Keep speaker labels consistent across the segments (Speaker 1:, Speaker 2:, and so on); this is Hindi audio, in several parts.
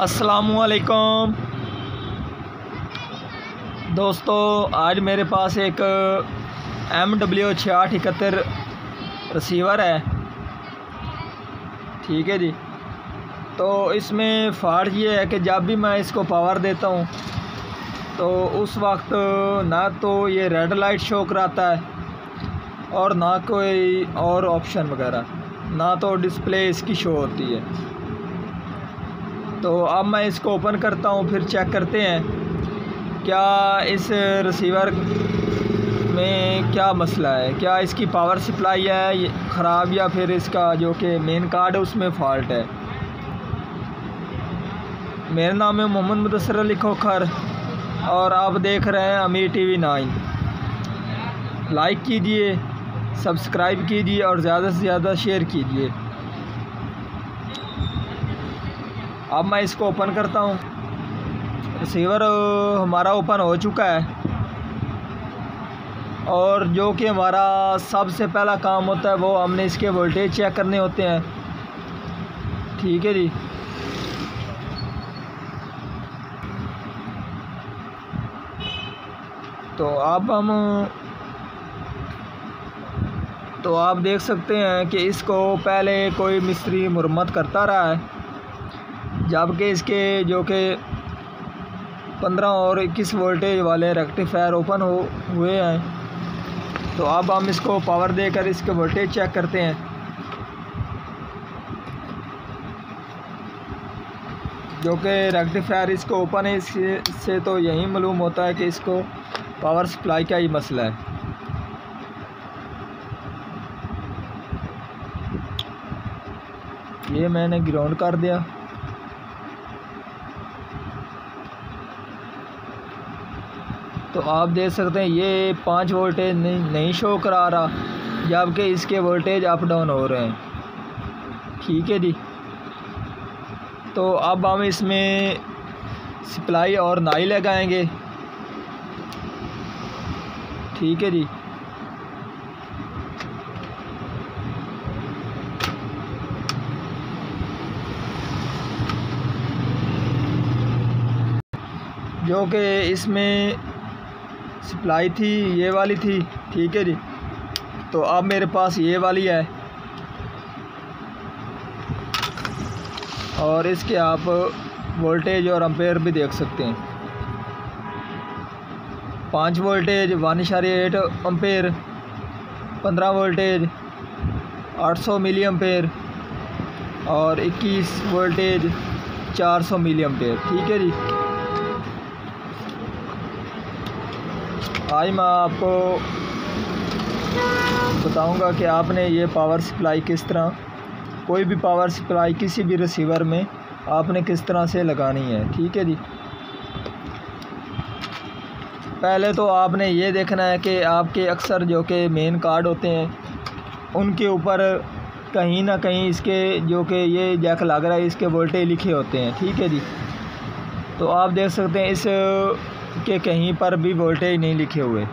Speaker 1: अस्सलामुअलैकुम दोस्तों, आज मेरे पास एक MW6871 रिसीवर है। ठीक है जी। तो इसमें फ़ॉल्ट ये है कि जब भी मैं इसको पावर देता हूँ तो उस वक्त ना तो ये रेड लाइट शो कराता है और ना कोई और ऑप्शन वगैरह, ना तो डिस्प्ले इसकी शो होती है। तो अब मैं इसको ओपन करता हूँ, फिर चेक करते हैं क्या इस रिसीवर में क्या मसला है, क्या इसकी पावर सप्लाई है ख़राब या फिर इसका जो कि मेन कार्ड है उसमें फ़ॉल्ट है। मेरा नाम है मोहम्मद मुदस्सिर अली खोखर और आप देख रहे हैं अमीर TV 9। लाइक कीजिए, सब्सक्राइब कीजिए और ज़्यादा से ज़्यादा शेयर कीजिए। अब मैं इसको ओपन करता हूँ। रिसीवर हमारा ओपन हो चुका है और जो कि हमारा सबसे पहला काम होता है वो हमने इसके वोल्टेज चेक करने होते हैं। ठीक है जी। तो आप देख सकते हैं कि इसको पहले कोई मिस्त्री मुरम्मत करता रहा है, जबकि इसके जो कि 15 और 21 वोल्टेज वाले रेक्टिफायर ओपन हुए हैं। तो अब हम इसको पावर देकर इसके वोल्टेज चेक करते हैं। जो कि रेक्टिफायर इसको ओपन है, इससे तो यही मालूम होता है कि इसको पावर सप्लाई का ही मसला है। ये मैंने ग्राउंड कर दिया। तो आप देख सकते हैं ये 5 वोल्टेज नहीं शो करा रहा, जबकि इसके वोल्टेज अप डाउन हो रहे हैं। ठीक है जी। तो अब हम इसमें सप्लाई और नाई लगाएंगे। ठीक है जी। जो कि इसमें सप्लाई थी ये वाली थी। ठीक है जी। तो अब मेरे पास ये वाली है और इसके आप वोल्टेज और एम्पेयर भी देख सकते हैं। 5 voltage 1.8 ampere, 15 voltage 800 milliampere और 21 वोल्टेज 400 मिली एम्पेयर। ठीक है जी। आज मैं आपको बताऊंगा कि आपने ये पावर सप्लाई किस तरह, कोई भी पावर सप्लाई किसी भी रिसीवर में आपने किस तरह से लगानी है। ठीक है जी। पहले तो आपने ये देखना है कि आपके अक्सर जो कि मेन कार्ड होते हैं उनके ऊपर कहीं ना कहीं इसके जो कि ये जैक लग रहा है इसके वोल्टेज लिखे होते हैं। ठीक है जी। तो आप देख सकते हैं इस के कहीं पर भी वोल्टेज नहीं लिखे हुए।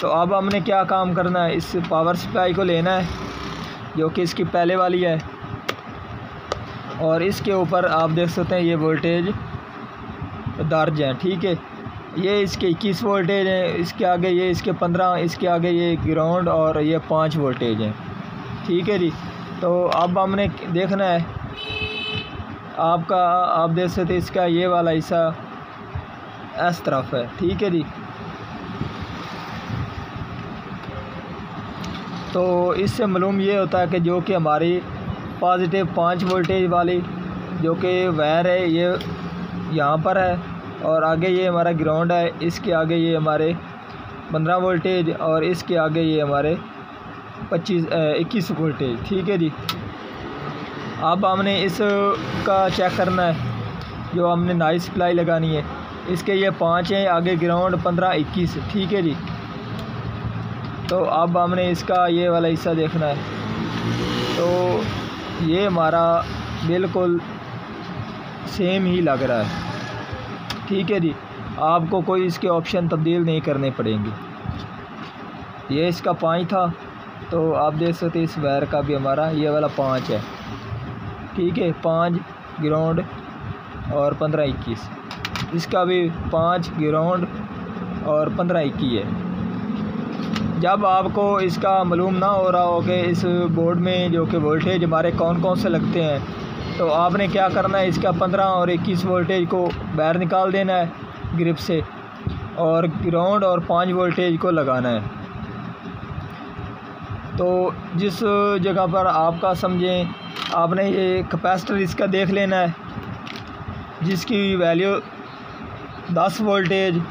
Speaker 1: तो अब हमने क्या काम करना है, इस पावर सप्लाई को लेना है जो कि इसकी पहले वाली है और इसके ऊपर आप देख सकते हैं ये वोल्टेज दर्ज हैं। ठीक है। ये इसके 21 वोल्टेज हैं, इसके आगे ये इसके 15, इसके आगे ये ग्राउंड और ये 5 वोल्टेज हैं। ठीक है जी। तो अब हमने देखना है आप देख सकते हैं इसका ये वाला हिस्सा इस तरफ है। ठीक है जी। तो इससे मालूम ये होता है कि जो कि हमारी पॉजिटिव 5 वोल्टेज वाली जो कि वायर है ये यहाँ पर है और आगे ये हमारा ग्राउंड है, इसके आगे ये हमारे 15 वोल्टेज और इसके आगे ये हमारे 21 वोल्टेज। ठीक है जी। अब हमने इसका चेक करना है, जो हमने नाइस सप्लाई लगानी है। इसके ये 5 हैं, आगे ग्राउंड 15 21। ठीक है जी। तो अब हमने इसका ये वाला हिस्सा देखना है। तो ये हमारा बिल्कुल सेम ही लग रहा है। ठीक है जी। आपको कोई इसके ऑप्शन तब्दील नहीं करने पड़ेंगे। ये इसका 5 था, तो आप देख सकते हैं इस वायर का भी हमारा ये वाला 5 है। ठीक है। 5 ग्राउंड और 15-21। इसका भी 5 ग्राउंड और 15-21 है। जब आपको इसका मालूम ना हो रहा हो कि इस बोर्ड में जो कि वोल्टेज हमारे कौन कौन से लगते हैं, तो आपने क्या करना है, इसका 15 और 21 वोल्टेज को बाहर निकाल देना है ग्रिप से, और ग्राउंड और 5 वोल्टेज को लगाना है। तो जिस जगह पर आपका समझें, आपने ये कैपेसिटर इसका देख लेना है जिसकी वैल्यू 10 वोल्टेज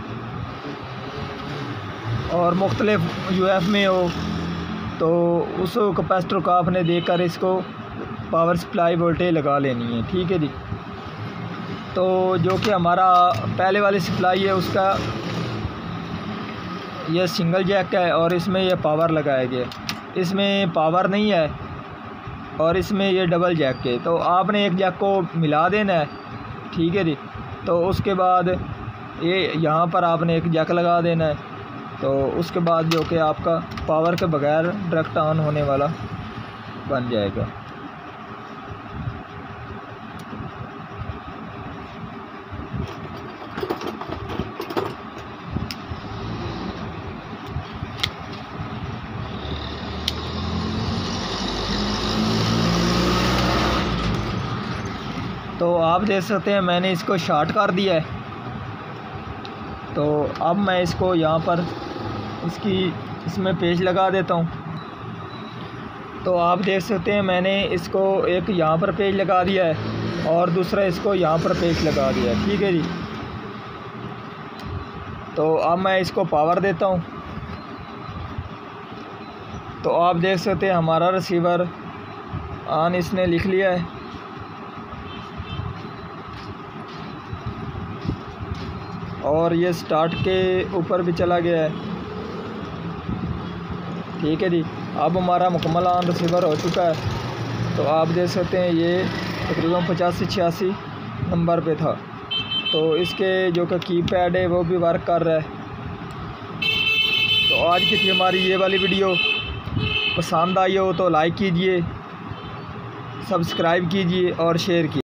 Speaker 1: और मुख्तलिफ यूएफ में हो, तो उस कैपेसिटर को आपने देखकर इसको पावर सप्लाई वोल्टेज लगा लेनी है। ठीक है जी। तो जो कि हमारा पहले वाली सप्लाई है उसका यह सिंगल जैक है और इसमें यह पावर लगाया गया, इसमें पावर नहीं है और इसमें ये डबल जैक है। तो आपने एक जैक को मिला देना है। ठीक है जी। तो उसके बाद ये यहाँ पर आपने एक जैक लगा देना है। तो उसके बाद जो कि आपका पावर के बगैर डायरेक्ट ऑन होने वाला बन जाएगा। तो आप देख सकते हैं मैंने इसको शॉर्ट कर दिया है। तो अब मैं इसको यहाँ पर इसमें पेच लगा देता हूँ। तो आप देख सकते हैं मैंने इसको एक यहाँ पर पेच लगा दिया है और दूसरा इसको यहाँ पर पेच लगा दिया है। ठीक है जी। तो अब मैं इसको पावर देता हूँ। तो आप देख सकते हैं हमारा रिसीवर ऑन इसने लिख लिया है। और ये स्टार्ट के ऊपर भी चला गया है। ठीक है जी। अब हमारा मुकम्मल ऑन रिसीवर हो चुका है। तो आप देख सकते हैं ये तकरीबन 85 से 86 नंबर पे था। तो इसके जो कि कीपैड है वो भी वर्क कर रहा है। तो आज की थी हमारी ये वाली वीडियो। पसंद आई हो तो लाइक कीजिए, सब्सक्राइब कीजिए और शेयर कीजिए।